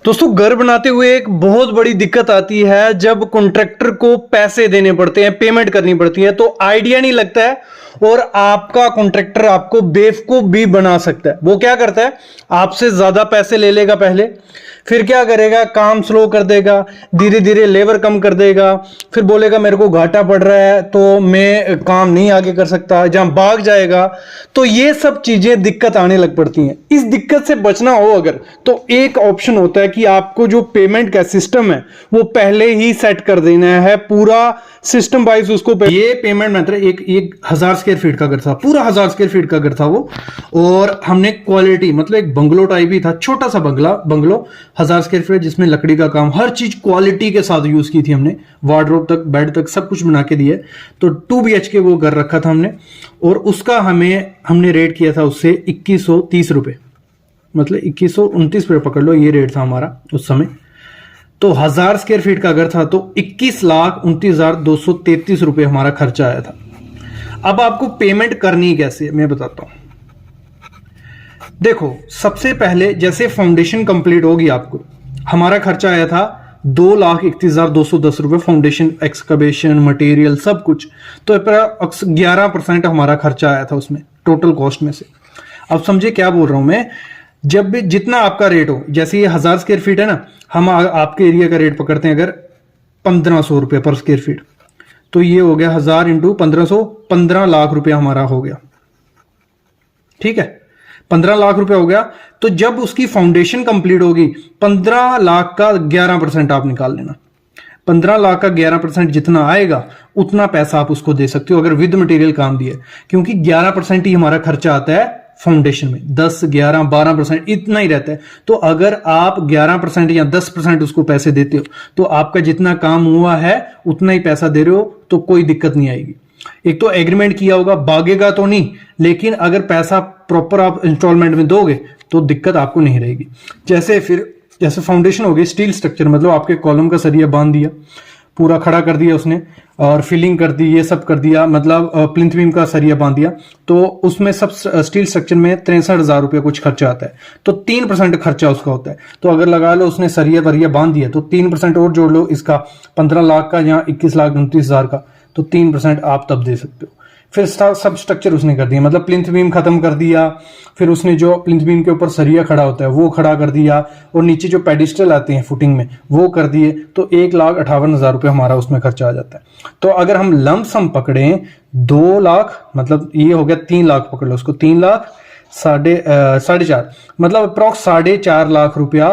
दोस्तों घर बनाते हुए एक बहुत बड़ी दिक्कत आती है जब कॉन्ट्रैक्टर को पैसे देने पड़ते हैं, पेमेंट करनी पड़ती है तो आइडिया नहीं लगता है और आपका कॉन्ट्रैक्टर आपको बेवकूफ भी बना सकता है। वो क्या करता है, आपसे ज्यादा पैसे ले लेगा पहले, फिर क्या करेगा, काम स्लो कर देगा, धीरे धीरे लेबर कम कर देगा, फिर बोलेगा मेरे को घाटा पड़ रहा है तो मैं काम नहीं आगे कर सकता, जहां भाग जाएगा। तो ये सब चीजें दिक्कत आने लग पड़ती हैं। इस दिक्कत से बचना हो अगर, तो एक ऑप्शन होता है कि आपको जो पेमेंट का सिस्टम है वो पहले ही सेट कर देना है, पूरा सिस्टम वाइज उसको। ये पेमेंट मेथड एक 1000 स्क्वायर फीट का घर था, पूरा 1000 स्क्वायर फीट का घर था वो, और हमने क्वालिटी मतलब एक बंगलो टाइप ही था, छोटा सा बंगलो 1000 स्क्वायर फीट, जिसमें लकड़ी का काम, हर चीज क्वालिटी के साथ यूज की थी हमने, वार्डरोब तक, बेड तक सब कुछ बना के दिए। तो 2 BHK वो घर रखा था हमने, और उसका हमने रेट किया था उससे 2130 रुपए, मतलब 2129 रुपए पकड़ लो, ये रेट था हमारा उस समय। तो 1000 स्क्वायर फीट का घर था तो 21,29,233 रुपए हमारा खर्चा आया था। अब आपको पेमेंट करनी कैसे, मैं बताता हूं। देखो, सबसे पहले जैसे फाउंडेशन कंप्लीट होगी, आपको हमारा खर्चा आया था 2,31,210 रुपए, फाउंडेशन, एक्सकवेशन, मटेरियल सब कुछ। तो 11% हमारा खर्चा आया था उसमें, टोटल कॉस्ट में से। अब समझे क्या बोल रहा हूं मैं। जब भी जितना आपका रेट हो, जैसे ये 1000 स्क्वायर फीट है ना, हम आपके एरिया का रेट पकड़ते हैं अगर 1500 रुपए पर स्क्वायर फीट, तो ये हो गया 1000 इंटू 1500, 15 लाख रुपए हमारा हो गया। ठीक है, 15 लाख रुपए हो गया। तो जब उसकी फाउंडेशन कंप्लीट होगी, 15 लाख का 11% आप निकाल लेना। 15 लाख का 11% जितना आएगा उतना पैसा आप उसको दे सकते हो अगर विद मटेरियल काम दिए, क्योंकि 11% ही हमारा खर्चा आता है फाउंडेशन में, 10, 11, 12% इतना ही रहता है। तो अगर आप 11% या 10% उसको पैसे देते हो तो आपका जितना काम हुआ है उतना ही पैसा दे रहे हो, तो कोई दिक्कत नहीं आएगी। एक तो एग्रीमेंट किया होगा, भागेगा तो नहीं, लेकिन अगर पैसा प्रॉपर आप इंस्टॉलमेंट में दोगे तो दिक्कत आपको नहीं रहेगी। जैसे फाउंडेशन हो गई, स्टील स्ट्रक्चर, मतलब आपके कॉलम का सरिया बांध दिया, पूरा खड़ा कर दिया उसने, और फिलिंग कर दी, ये सब कर दिया, मतलब प्लिंथ बीम का सरिया बांध दिया, तो उसमें सब स्टील स्ट्रक्चर में 63,000 रुपये कुछ खर्चा आता है। तो 3% खर्चा उसका होता है। तो अगर लगा लो उसने सरिया वरिया बांध दिया तो 3% और जोड़ लो इसका, 15 लाख का या 21,29,000 का, तो 3% आप तब दे सकते हो। फिर सब स्ट्रक्चर उसने कर दिया, मतलब प्लिंथ बीम खत्म कर दिया, फिर उसने जो प्लिंथ बीम के ऊपर सरिया खड़ा होता है वो खड़ा कर दिया, और नीचे जो पेडिस्टल आते हैं फुटिंग में वो कर दिए, तो 1,58,000 रुपये हमारा उसमें खर्चा आ जाता है। तो अगर हम लंप सम पकड़ें 2 लाख, मतलब ये हो गया 3 लाख, पकड़ लो उसको, 3 लाख, 4.5, मतलब अप्रॉक्स 4.5 लाख रुपया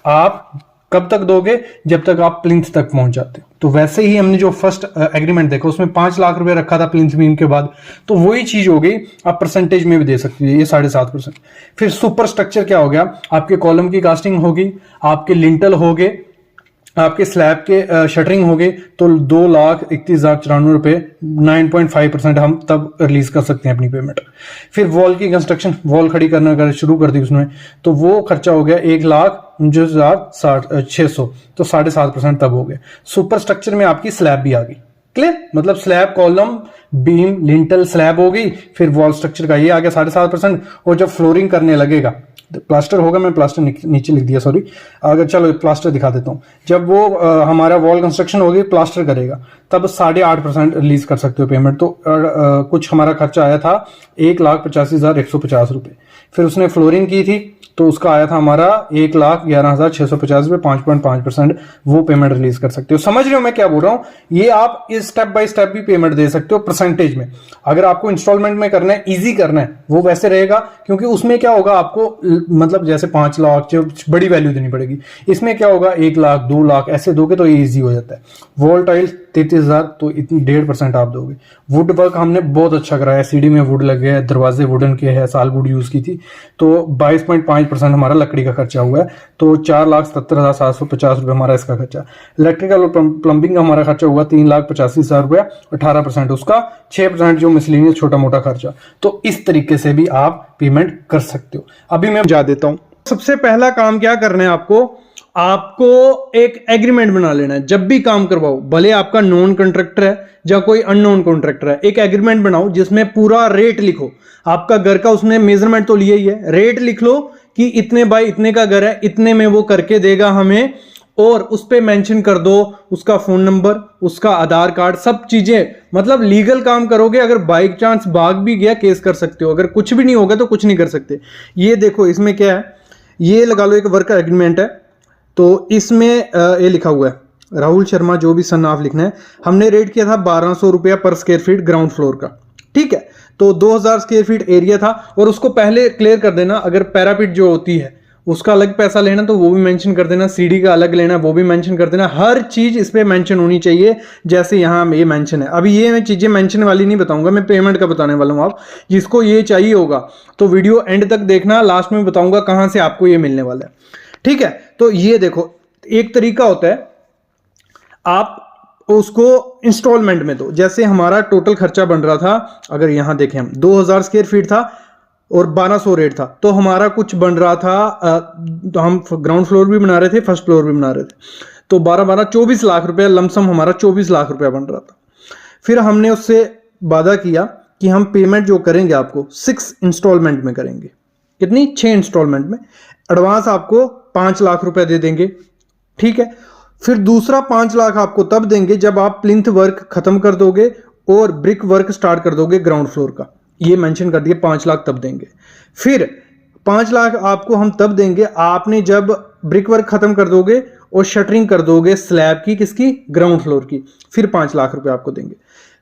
आप कब तक दोगे, जब तक आप प्लिंथ तक पहुंच जाते हो। तो वैसे ही हमने जो फर्स्ट एग्रीमेंट देखा उसमें 5 लाख रुपए रखा था प्लिंथ बीम के बाद, तो वही चीज हो गई। आप परसेंटेज में भी दे सकते हो, ये 7.5%। फिर सुपर स्ट्रक्चर क्या हो गया, आपके कॉलम की कास्टिंग होगी, आपके लिंटल हो गए, आपके स्लैब के शटरिंग हो गए, तो 2,31,094 रुपए, 9.5% हम तब रिलीज कर सकते हैं अपनी पेमेंट। फिर वॉल की कंस्ट्रक्शन, वॉल खड़ी करना शुरू कर दी उसमें, तो वो खर्चा हो गया 1,49,600, तो 7.5% तब हो गया। सुपर स्ट्रक्चर में आपकी स्लैब भी आ गई, क्लियर, मतलब slab, column, beam, lintel, slab हो गई, फिर वॉल स्ट्रक्चर का ये आ गया 7.5%। और जब फ्लोरिंग करने लगेगा, प्लास्टर होगा, मैं प्लास्टर नीचे लिख दिया, सॉरी, अगर चलो प्लास्टर दिखा देता हूं। जब वो हमारा वॉल कंस्ट्रक्शन होगी, प्लास्टर करेगा, तब 8.5% रिलीज कर सकते हो पेमेंट। तो कुछ हमारा खर्चा आया था 1,85,150 रुपए। फिर उसने फ्लोरिंग की थी तो उसका आया था हमारा 1,11,650 रुपए, 5.5% वो पेमेंट रिलीज कर सकते हो। समझ रहे हो मैं क्या बोल रहा हूं। ये आप इस स्टेप बाय स्टेप भी पेमेंट दे सकते हो परसेंटेज में। अगर आपको इंस्टॉलमेंट में करना है, इजी करना है, वो वैसे रहेगा, क्योंकि उसमें क्या होगा, आपको मतलब जैसे 5 लाख बड़ी वैल्यू देनी पड़ेगी। इसमें क्या होगा, 1 लाख, 2 लाख ऐसे दोगे तो ये ईजी हो जाता है। वॉल टाइल्स 33,000, तो इतनी 1.5% आप दोगे। वुड वर्क हमने बहुत अच्छा कराया, सीढ़ी में वुड लगे हैं, दरवाजे वुडन के हैं, साल वुड यूज की थी, तो 22.5% हमारा लकड़ी का खर्चा हुआ है। तो 4,70,750 रुपए हमारा इसका खर्चा। इलेक्ट्रिकल और प्लम्बिंग का हमारा खर्चा हुआ 3,85,000 रुपया, 18% उसका, 6% जो मिसलेनियस छोटा मोटा खर्चा। तो इस तरीके से भी आप पेमेंट कर सकते हो। अभी मैं जा देता हूं। सबसे पहला काम क्या करना है आपको एक एग्रीमेंट बना लेना है। जब भी काम करवाओ, भले आपका नॉन कॉन्ट्रैक्टर है या कोई अननोन कॉन्ट्रैक्टर है, एक एग्रीमेंट बनाओ जिसमें पूरा रेट लिखो। आपका घर का उसने मेजरमेंट तो लिया ही है, रेट लिख लो कि इतने बाय इतने का घर है, इतने में वो करके देगा हमें, और उस पे मेंशन कर दो उसका फोन नंबर, उसका आधार कार्ड, सब चीजें, मतलब लीगल काम करोगे। अगर बाई चांस भाग भी गया केस कर सकते हो, अगर कुछ भी नहीं होगा तो कुछ नहीं कर सकते। ये देखो इसमें क्या है, ये लगा लो एक वर्क एग्रीमेंट है, तो इसमें ये लिखा हुआ है राहुल शर्मा, जो भी सन ऑफ लिखना है। हमने रेट किया था 1200 रुपया पर स्क्वायर फीट ग्राउंड फ्लोर का, ठीक है। तो 2000 स्क्वायर फीट एरिया था, और उसको पहले क्लियर कर देना, अगर पैरापिट जो होती है उसका अलग पैसा लेना तो वो भी मेंशन कर देना, सीढ़ी का अलग लेना वो भी मेंशन कर देना, हर चीज इस पे मेंशन होनी चाहिए जैसे यहाँ ये मेंशन है। अभी ये मैं चीजें मेंशन वाली नहीं बताऊंगा, मैं पेमेंट का बताने वाला हूँ। आप जिसको ये चाहिए होगा तो वीडियो एंड तक देखना, लास्ट में बताऊंगा कहाँ से आपको ये मिलने वाला है, ठीक है। तो ये देखो एक तरीका होता है, आप उसको इंस्टॉलमेंट में दो। जैसे हमारा टोटल खर्चा बन रहा था, अगर यहां देखें हम 2000 स्क्वायर फीट था और 1200 रेट था, तो हमारा कुछ बन रहा था, तो हम ग्राउंड फ्लोर भी बना रहे थे, फर्स्ट फ्लोर भी बना रहे थे, तो 12 24 लाख रुपया लमसम हमारा 24 लाख रुपया बन रहा था। फिर हमने उससे वादा किया कि हम पेमेंट जो करेंगे आपको 6 इंस्टॉलमेंट में करेंगे। कितनी? 6 इंस्टॉलमेंट में। एडवांस आपको 5 लाख रुपया दे देंगे, ठीक है। फिर दूसरा 5 लाख आपको तब देंगे जब आप प्लिंथ वर्क खत्म कर दोगे और ब्रिक वर्क स्टार्ट कर दोगे ग्राउंड फ्लोर का, ये मेंशन कर दिए 5 लाख तब देंगे। फिर 5 लाख आपको हम तब देंगे आपने जब ब्रिक वर्क खत्म कर दोगे और शटरिंग कर दोगे स्लैब की, किसकी? ग्राउंड फ्लोर की, फिर 5 लाख रुपए आपको देंगे।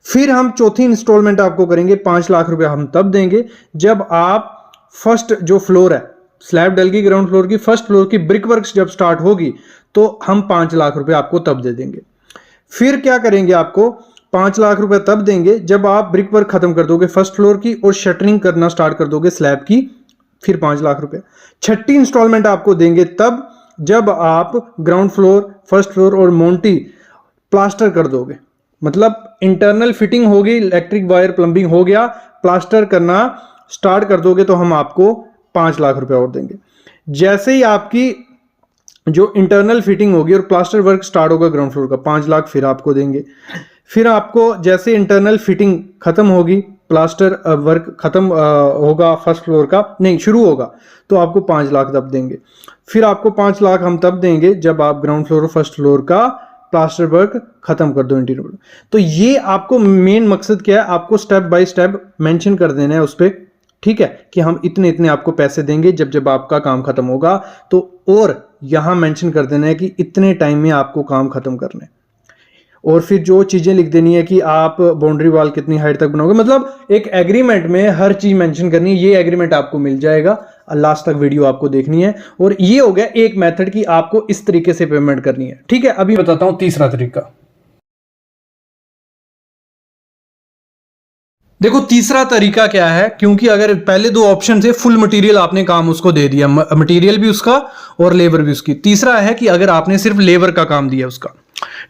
फिर हम चौथी इंस्टॉलमेंट आपको करेंगे, 5 लाख रुपए हम तब देंगे जब आप फर्स्ट जो फ्लोर है, स्लैब डलगी ग्राउंड फ्लोर की, फर्स्ट फ्लोर की ब्रिक वर्क जब स्टार्ट होगी तो हम 5 लाख रुपए आपको तब दे देंगे। फिर क्या करेंगे, आपको 5 लाख रुपए तब देंगे जब आप ब्रिक वर्क खत्म कर दोगे फर्स्ट फ्लोर की और शटरिंग करना स्टार्ट कर दोगे स्लैब की, फिर 5 लाख रुपए। छठी इंस्टॉलमेंट आपको देंगे तब जब आप ग्राउंड फ्लोर, फर्स्ट फ्लोर और मोंटी प्लास्टर कर दोगे, मतलब इंटरनल फिटिंग होगी, इलेक्ट्रिक वायर प्लम्बिंग हो गया, प्लास्टर करना स्टार्ट कर दोगे तो हम आपको 5 लाख रुपए और देंगे। जैसे ही आपकी जो इंटरनल फिटिंग होगी और प्लास्टर वर्क स्टार्ट होगा ग्राउंड फ्लोर का, 5 लाख फिर आपको देंगे। फिर आपको जैसे इंटरनल फिटिंग खत्म होगी, प्लास्टर वर्क खत्म होगा फर्स्ट फ्लोर का, नहीं शुरू होगा, तो आपको 5 लाख तब देंगे। फिर आपको 5 लाख हम तब देंगे जब आप ग्राउंड फ्लोर और फर्स्ट फ्लोर का प्लास्टर वर्क खत्म कर दो इंटीरियर। तो ये आपको मेन मकसद क्या है, आपको स्टेप बाय स्टेप मेंशन कर देना है उस पर, ठीक है, कि हम इतने इतने आपको पैसे देंगे जब जब आपका काम खत्म होगा, तो और यहां मेंशन कर देना है कि इतने टाइम में आपको काम खत्म करना है। और फिर जो चीजें लिख देनी है कि आप बाउंड्री वॉल कितनी हाइट तक बनाओगे, मतलब एक एग्रीमेंट में हर चीज मेंशन करनी है। ये एग्रीमेंट आपको मिल जाएगा, लास्ट तक वीडियो आपको देखनी है। और ये हो गया एक मेथड कि आपको इस तरीके से पेमेंट करनी है, ठीक है। अभी बताता हूं तीसरा तरीका। देखो तीसरा तरीका क्या है, क्योंकि अगर पहले 2 ऑप्शन थे, फुल मटेरियल आपने काम उसको दे दिया, मटेरियल भी उसका और लेबर भी उसकी। तीसरा है कि अगर आपने सिर्फ लेबर का काम दिया उसका,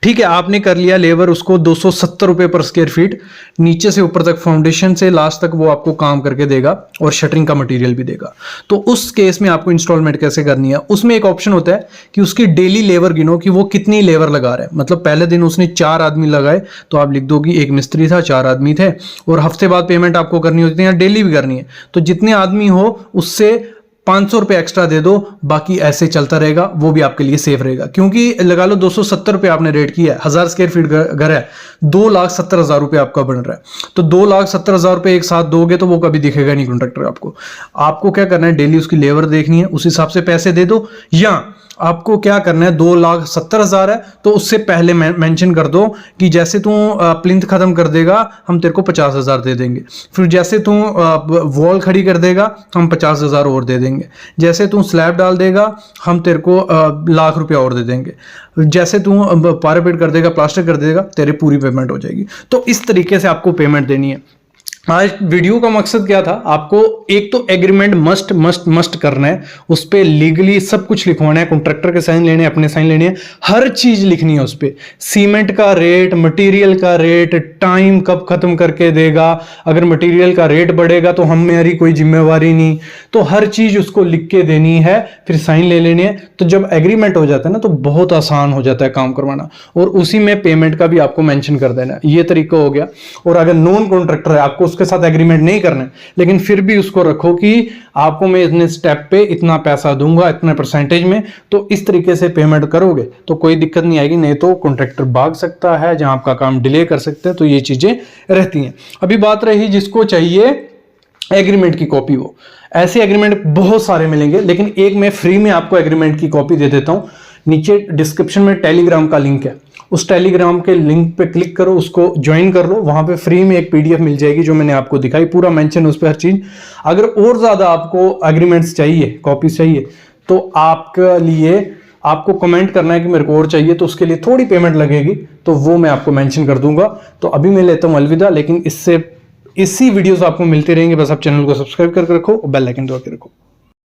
ठीक है, आपने कर लिया लेबर उसको 270 रुपए पर स्क्वायर फीट, नीचे से ऊपर तक फाउंडेशन से लास्ट तक वो आपको काम करके देगा और शटरिंग का मटेरियल भी देगा। तो उस केस में आपको इंस्टॉलमेंट कैसे करनी है, उसमें एक ऑप्शन होता है कि उसकी डेली लेबर गिनो कि वो कितनी लेबर लगा रहा है। मतलब पहले दिन उसने 4 आदमी लगाए तो आप लिख दो कि 1 मिस्त्री था, 4 आदमी थे, और हफ्ते बाद पेमेंट आपको करनी होती है या डेली भी करनी है, तो जितने आदमी हो उससे 500 रुपए एक्स्ट्रा दे दो, बाकी ऐसे चलता रहेगा, वो भी आपके लिए सेफ रहेगा। क्योंकि लगा लो 270 रुपए आपने रेट किया है, 1000 स्क्वायर फीट घर है, 2,70,000 रुपए आपका बन रहा है, तो 2,70,000 रुपए एक साथ दोगे तो वो कभी दिखेगा नहीं कॉन्ट्रैक्टर आपको। आपको क्या करना है, डेली उसकी लेबर देखनी है, उस हिसाब से पैसे दे दो, या आपको क्या करना है, 2,70,000 है तो उससे पहले मेंशन कर दो कि जैसे तू प्लिंथ खत्म कर देगा हम तेरे को 50,000 दे देंगे, फिर जैसे तू वॉल खड़ी कर देगा हम 50,000 और दे देंगे, जैसे तू स्लैब डाल देगा हम तेरे को लाख रुपया और दे देंगे, जैसे तू पैरापेट कर देगा, प्लास्टर कर देगा, तेरे पूरी पेमेंट हो जाएगी। तो इस तरीके से आपको पेमेंट देनी है। आज वीडियो का मकसद क्या था, आपको एक तो एग्रीमेंट मस्ट मस्ट मस्ट करना है, उस पर लीगली सब कुछ लिखवाना है, कॉन्ट्रैक्टर के साइन लेने हैं, अपने साइन लेने हैं, हर चीज लिखनी है उस पर, सीमेंट का रेट, मटेरियल का रेट, टाइम कब खत्म करके देगा, अगर मटेरियल का रेट बढ़ेगा तो हमारी कोई जिम्मेवारी नहीं, तो हर चीज उसको लिख के देनी है, फिर साइन ले लेने हैं। तो जब एग्रीमेंट हो जाता है ना तो बहुत आसान हो जाता है काम करवाना, और उसी में पेमेंट का भी आपको मेंशन कर देना है। ये तरीका हो गया। और अगर नॉन कॉन्ट्रैक्टर है, आपको उसके साथ एग्रीमेंट नहीं करना है, लेकिन फिर भी उसको रखो कि आपको मैं इतने स्टेप पे इतना पैसा दूंगा इतने परसेंटेज में, तो इस तरीके से पेमेंट करोगे तो कोई दिक्कत नहीं आएगी। नहीं तो कॉन्ट्रैक्टर भाग सकता है, जहां आपका काम डिले कर सकते हैं, तो ये चीजें रहती हैं। अभी बात रही जिसको चाहिए एग्रीमेंट की कॉपी, वो ऐसे एग्रीमेंट बहुत सारे मिलेंगे, लेकिन एक मैं फ्री में आपको एग्रीमेंट की कॉपी दे देता हूं। नीचे डिस्क्रिप्शन में टेलीग्राम का लिंक है, उस टेलीग्राम के लिंक पे क्लिक करो, उसको ज्वाइन कर लो। वहां पे फ्री में एक पीडीएफ मिल जाएगी जो मैंने आपको दिखाई, पूरा मेंशन उस पर हर चीज। अगर और ज्यादा आपको एग्रीमेंट्स चाहिए, कॉपी चाहिए, तो आपके लिए आपको कमेंट करना है कि मेरे को और चाहिए, तो उसके लिए थोड़ी पेमेंट लगेगी, तो वो मैं आपको मेंशन कर दूंगा। तो अभी मैं लेता हूं अलविदा, लेकिन इसी वीडियोस आपको मिलते रहेंगे। बस आप चैनल को सब्सक्राइब करके रखो और बेल आइकन दबा के रखो।